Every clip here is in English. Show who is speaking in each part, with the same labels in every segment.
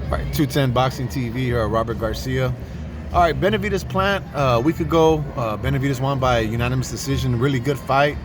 Speaker 1: All right, 210 Boxing TV here, Robert Garcia. All right, Benavidez Plant. A week ago, Benavidez won by unanimous decision. Really good fight.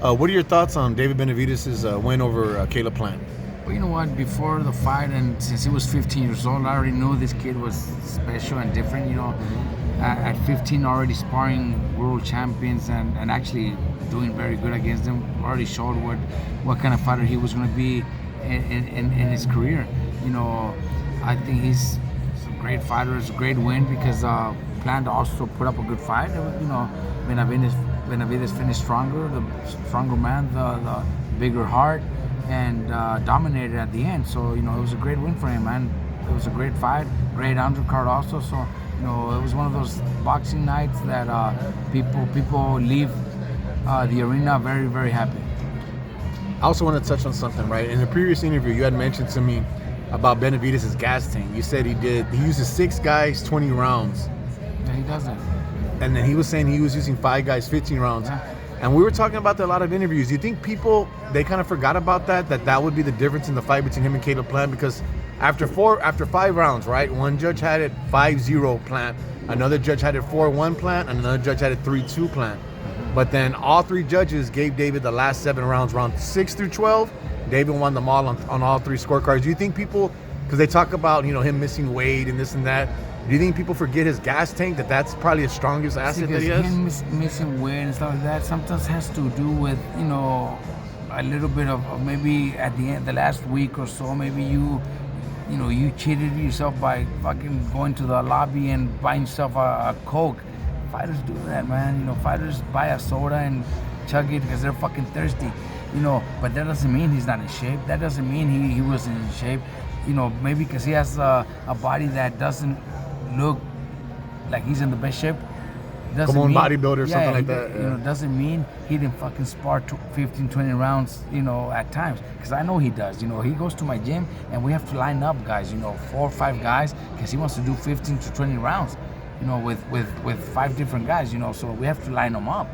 Speaker 1: What are your thoughts on David Benavidez's win over Caleb Plant?
Speaker 2: Well, you know what? Before the fight, and since he was 15 years old, I already knew this kid was special and different. At 15, already sparring world champions and actually doing very good against them. Already showed what kind of fighter he was going to be in his career. I think he's a great fighter. It's a great win because Plant also put up a good fight. Benavidez finished stronger, the stronger man, the bigger heart, and dominated at the end. So it was a great win for him, man. It was a great fight, great undercard also. So it was one of those boxing nights that people leave the arena very, very happy.
Speaker 1: I also want to touch on something, right? In the previous interview, you had mentioned to me about Benavidez' gas tank. You said he uses 6 guys, 20 rounds.
Speaker 2: Yeah, he doesn't.
Speaker 1: And then he was saying he was using 5 guys, 15 rounds.
Speaker 2: Yeah.
Speaker 1: And we were talking about that a lot of interviews. Do you think people, they kind of forgot about that would be the difference in the fight between him and Caleb Plant? Because after 5 rounds, right, one judge had it 5-0 Plant, another judge had it 4-1 Plant, and another judge had it 3-2 Plant. But then all 3 judges gave David the last 7 rounds, round 6 through 12. David won them all on all 3 scorecards. Do you think people, because they talk about him missing weight and this and that, do you think people forget his gas tank, that's probably his strongest asset that he has?
Speaker 2: Him missing weight and stuff like that sometimes has to do with a little bit of maybe at the end, the last week or so, maybe you cheated yourself by fucking going to the lobby and buying yourself a Coke. Fighters do that, man. Fighters buy a soda and chug it because they're fucking thirsty. But that doesn't mean he's not in shape. That doesn't mean he wasn't in shape. Maybe because he has a body that doesn't look like he's in the best shape.
Speaker 1: Come on, bodybuilder or something like that.
Speaker 2: Doesn't mean he didn't fucking spar 15, 20 rounds, at times. Because I know he does. He goes to my gym and we have to line up guys, 4 or 5 guys, because he wants to do 15 to 20 rounds. With 5 different guys, so we have to line them up.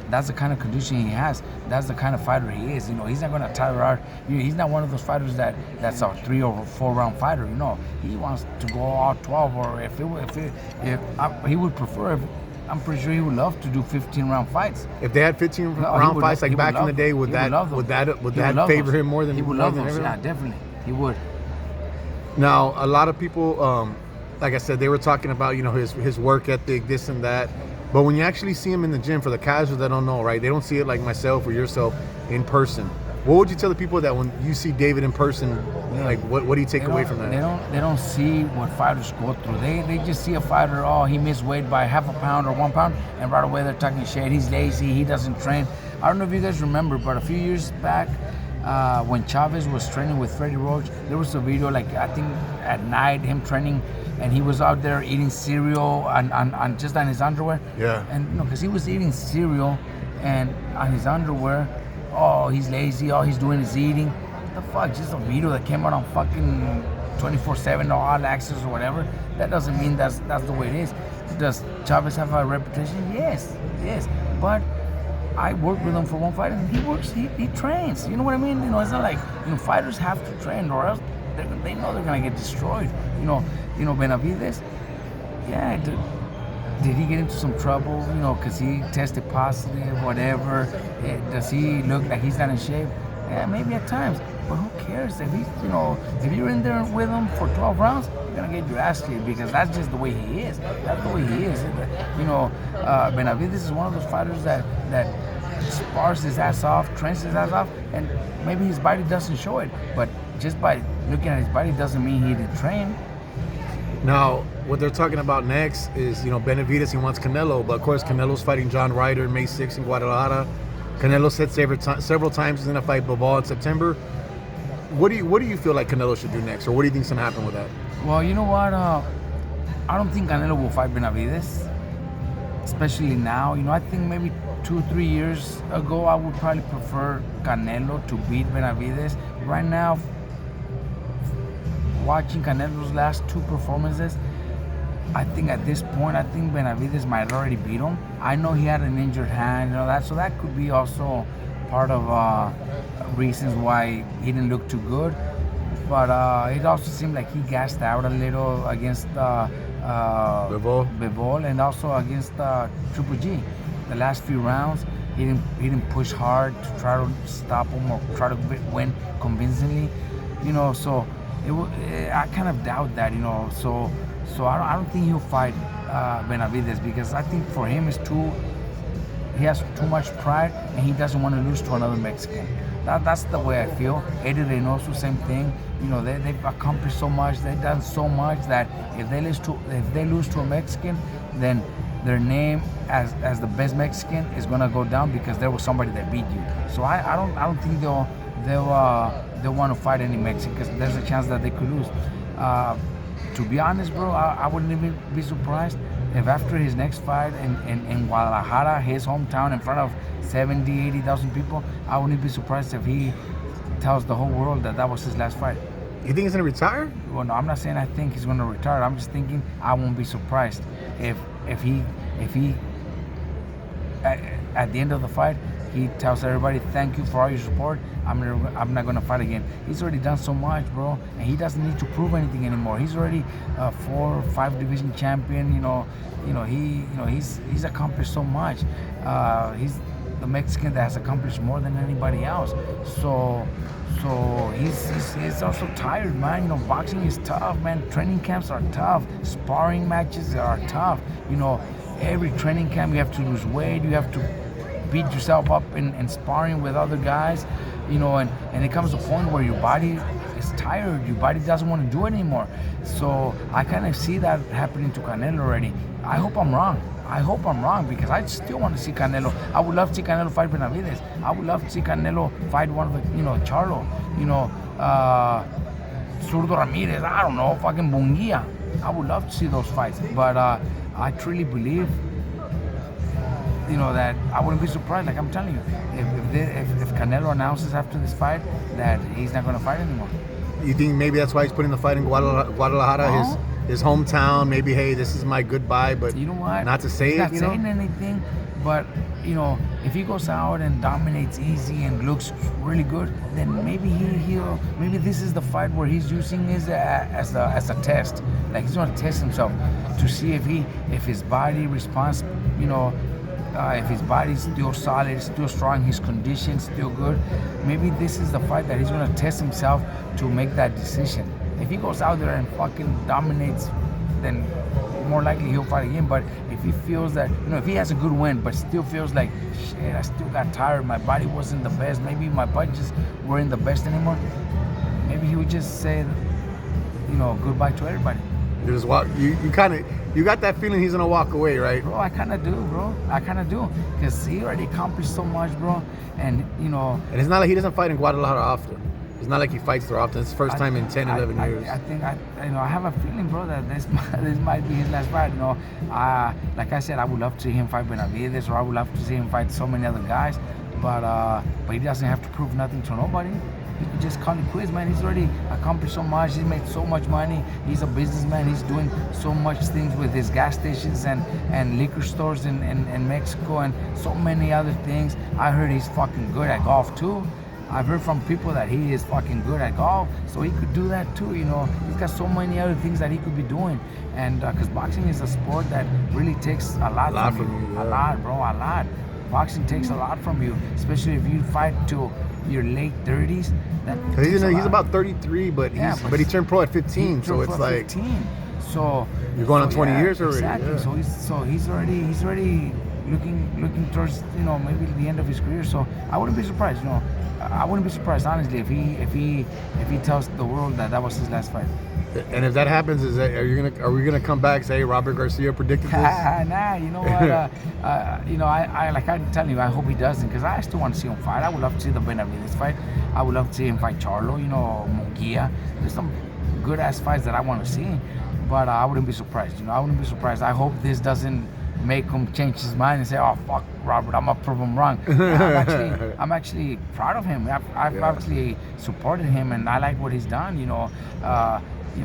Speaker 2: That's the kind of conditioning he has. That's the kind of fighter he is. He's not going to tire out. He's not one of those fighters that's a 3 or 4 round fighter. He wants to go out 12, or if he would prefer. I'm pretty sure he would love to do 15 round fights.
Speaker 1: If they had 15 round fights like back in the day, would that favor him more than?
Speaker 2: He would love those. Yeah, definitely, he would.
Speaker 1: Now, a lot of people. Like I said, they were talking about, his work ethic, this and that. But when you actually see him in the gym, for the casuals that don't know, right, they don't see it like myself or yourself in person. What would you tell the people that when you see David in person, like what do you take away from that?
Speaker 2: They don't see what fighters go through. They just see a fighter, he missed weight by half a pound or 1 pound, and right away they're talking shit. He's lazy, he doesn't train. I don't know if you guys remember, but a few years back, when Chavez was training with Freddie Roach, there was a video, like I think at night, him training, and he was out there eating cereal on just on his underwear.
Speaker 1: Yeah.
Speaker 2: And because he was eating cereal and on his underwear, he's lazy, all he's doing is eating. What the fuck? Just a video that came out on fucking 24/7 or All Access or whatever. That doesn't mean that's the way it is. Does Chavez have a reputation? Yes. But I worked with him for one fight, and he trains. You know what I mean? It's not like fighters have to train, or else they know they're gonna get destroyed. Benavidez, yeah. Did he get into some trouble? Because he tested positive, whatever. Does he look like he's not in shape? Yeah, maybe at times. But who cares? If you're in there with him for 12 rounds, you're gonna get your ass kicked, because that's just the way he is. That's the way he is. Benavidez is one of those fighters that spars his ass off, trains his ass off, and maybe his body doesn't show it. But just by looking at his body doesn't mean he didn't train.
Speaker 1: Now, what they're talking about next is, Benavidez, he wants Canelo, but of course Canelo's fighting John Ryder May 6th in Guadalajara. Canelo said several times he's going to fight Bivol in September. What do you feel like Canelo should do next, or what do you think's going to happen with that?
Speaker 2: Well, you know what? I don't think Canelo will fight Benavidez, especially now. I think maybe 2-3 years ago, I would probably prefer Canelo to beat Benavidez. Right now, watching Canelo's last 2 performances, I think at this point, Benavidez might already beat him. I know he had an injured hand, so that could be also part of reasons why he didn't look too good. But it also seemed like he gassed out a little against Bivol and also against Triple G. The last few rounds, he didn't push hard to try to stop him or try to win convincingly. So I kind of doubt that. So I don't think he'll fight Benavidez, because I think for him he has too much pride and he doesn't want to lose to another Mexican. That's the way I feel. Eddie Reynoso, same thing. They've accomplished so much. They've done so much that if they lose to a Mexican, then their name as the best Mexican is gonna go down because there was somebody that beat you. So I don't think they'll want to fight any Mexican, because there's a chance that they could lose. To be honest, bro, I wouldn't even be surprised if after his next fight in Guadalajara, his hometown, in front of 70,000, 80,000 people, I wouldn't be surprised if he tells the whole world that was his last fight.
Speaker 1: You think he's gonna retire?
Speaker 2: Well, no, I'm not saying I think he's gonna retire. I'm just thinking I won't be surprised if he at the end of the fight he tells everybody, thank you for all your support. I'm not gonna fight again. He's already done so much, bro, and he doesn't need to prove anything anymore. He's already a 4 or 5 division champion. He's accomplished so much. He's the Mexican that has accomplished more than anybody else. So he's also tired, man. Boxing is tough, man. Training camps are tough. Sparring matches are tough. Every training camp you have to lose weight. You have to beat yourself up in sparring with other guys. And it comes to a point where your body is tired. Your body doesn't want to do it anymore. So I kind of see that happening to Canelo already. I hope I'm wrong, because I still want to see Canelo. I would love to see Canelo fight Benavidez. I would love to see Canelo fight one of the, Charlo, Zurdo Ramirez, I don't know, fucking Bungia. I would love to see those fights. But I truly believe, that I wouldn't be surprised, like I'm telling you, if Canelo announces after this fight that he's not going to fight anymore.
Speaker 1: You think maybe that's why he's putting the fight in Guadalajara, his hometown? Maybe, hey, this is my goodbye, but
Speaker 2: you know what?
Speaker 1: Not to say
Speaker 2: he's
Speaker 1: it.
Speaker 2: Not saying anything, but if he goes out and dominates easy and looks really good, then maybe maybe this is the fight where he's using it as a test. Like he's going to test himself to see if his body responds. If his body's still solid, still strong, his condition's still good, maybe this is the fight that he's going to test himself to make that decision. If he goes out there and fucking dominates, then more likely he'll fight again. But if he feels that, if he has a good win, but still feels like, shit, I still got tired, my body wasn't the best, maybe my punches weren't the best anymore, maybe he would just say, goodbye to everybody.
Speaker 1: You just walk. You got that feeling he's gonna walk away, right?
Speaker 2: Bro, I kind of do, because he already accomplished so much, bro. And
Speaker 1: And it's not like he doesn't fight in Guadalajara often. It's not like he fights there often. It's his first time in 10, 11 years.
Speaker 2: I think I have a feeling, bro, that this might be his last fight. Like I said, I would love to see him fight Benavidez, or I would love to see him fight so many other guys. But he doesn't have to prove nothing to nobody. He could just call it quits, man. He's already accomplished so much. He's made so much money. He's a businessman. He's doing so much things with his gas stations and liquor stores in Mexico and so many other things. I heard he's fucking good at golf too. I've heard from people that he is fucking good at golf, so he could do that too. He's got so many other things that he could be doing, and because boxing is a sport that really takes a lot from you.
Speaker 1: Yeah.
Speaker 2: A lot, bro, a lot. Boxing takes a lot from you, especially if you fight to your late 30s.
Speaker 1: He's about 33, but he turned pro at 15, so it's like
Speaker 2: 15. So
Speaker 1: you're going on 20 years already.
Speaker 2: Exactly.
Speaker 1: Yeah.
Speaker 2: So he's already looking towards maybe the end of his career. So I wouldn't be surprised. I wouldn't be surprised, honestly, if he tells the world that was his last fight.
Speaker 1: And if that happens, are we gonna come back and say Robert Garcia predicted this?
Speaker 2: Nah, you know what? I'm telling you, I hope he doesn't, because I still want to see him fight. I would love to see the Benavidez fight. I would love to see him fight Charlo, Munguia. There's some good ass fights that I want to see, but I wouldn't be surprised. I wouldn't be surprised. I hope this doesn't make him change his mind and say, "Oh fuck, Robert, I'm gonna prove him wrong." I'm actually proud of him. I've actually supported him, and I like what he's done.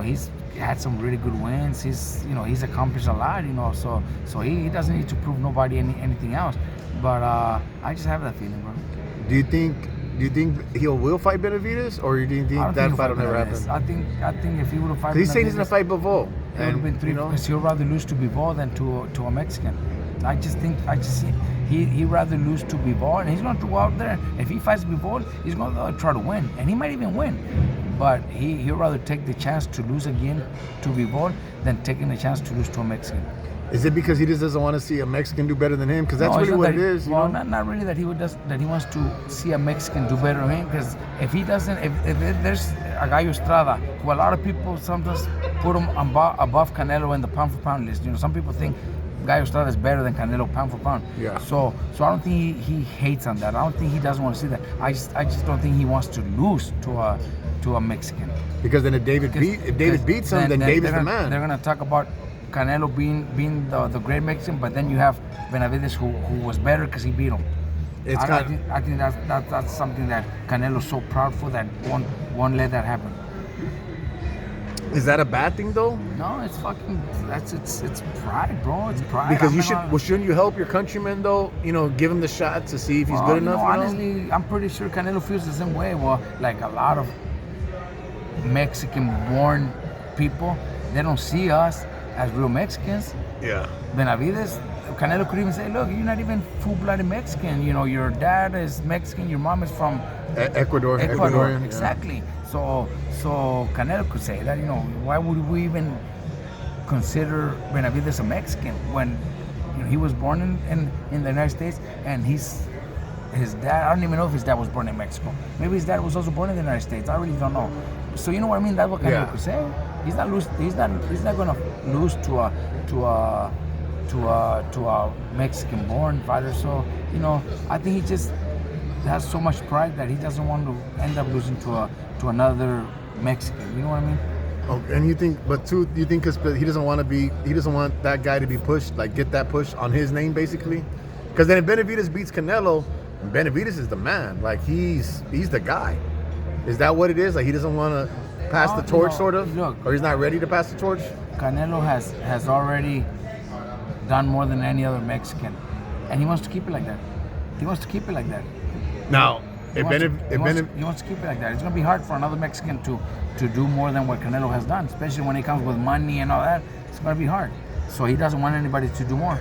Speaker 2: He's had some really good wins. He's accomplished a lot. So he doesn't need to prove nobody anything else. But I just have that feeling, bro.
Speaker 1: Do Do you think he will fight Benavidez, or do you think that fight will never happen?
Speaker 2: I think if he would have fight,
Speaker 1: He's saying he's gonna fight Bivol.
Speaker 2: it would have been 3. Because he'll rather lose to Bivol than to a Mexican. I just see he'd rather lose to Bivol, and he's going to go out there. If he fights Bivol, he's going to try to win, and he might even win. But he'd rather take the chance to lose again to Bivol than taking the chance to lose to a Mexican.
Speaker 1: Is it because he just doesn't want to see a Mexican do better than him? Because that's really what it is.
Speaker 2: Well, not really that he wants to see a Mexican do better than him. Because if he doesn't, if there's a Gallo Estrada, who a lot of people sometimes put him above Canelo in the pound for pound list. Some people think Gallo Estrada is better than Canelo pound for pound.
Speaker 1: Yeah.
Speaker 2: So I don't think he hates on that. I don't think he doesn't want to see that. I just don't think he wants to lose to a Mexican.
Speaker 1: Because then if David beats him, then David's the man.
Speaker 2: They're gonna talk about Canelo being the great Mexican, but then you have Benavidez who was better because he beat him. I think that's something that Canelo's so proud for that won't let that happen.
Speaker 1: Is that a bad thing though?
Speaker 2: No, it's fucking it's pride, bro. It's pride.
Speaker 1: Because shouldn't you help your countryman though? Give him the shot to see if he's good enough.
Speaker 2: Honestly, I'm pretty sure Canelo feels the same way. Well, like a lot of Mexican-born people, they don't see us as real Mexicans.
Speaker 1: Yeah.
Speaker 2: Benavidez, Canelo could even say, look, you're not even full-blooded Mexican. Your dad is Mexican, your mom is from
Speaker 1: Ecuador.
Speaker 2: Exactly. Yeah. So Canelo could say that, why would we even consider Benavidez a Mexican when he was born in the United States, and his dad, I don't even know if his dad was born in Mexico. Maybe his dad was also born in the United States. I really don't know. So you know what I mean? That's what Canelo could say. He's not gonna lose to a Mexican-born fighter. So I think he just has so much pride that he doesn't want to end up losing to another Mexican. You know what I mean?
Speaker 1: Oh, and you think because he doesn't want that guy to be pushed, like get that push on his name basically? Because then if Benavidez beats Canelo, Benavidez is the man. Like he's the guy. Is that what it is? Like he doesn't want to pass the torch, sort of, or he's not ready to pass the torch?
Speaker 2: Canelo has already done more than any other Mexican, and he wants to keep it like that.
Speaker 1: Now,
Speaker 2: he wants to keep it like that. It's gonna be hard for another Mexican to do more than what Canelo has done, especially when it comes with money and all that. It's gonna be hard. So he doesn't want anybody to do more.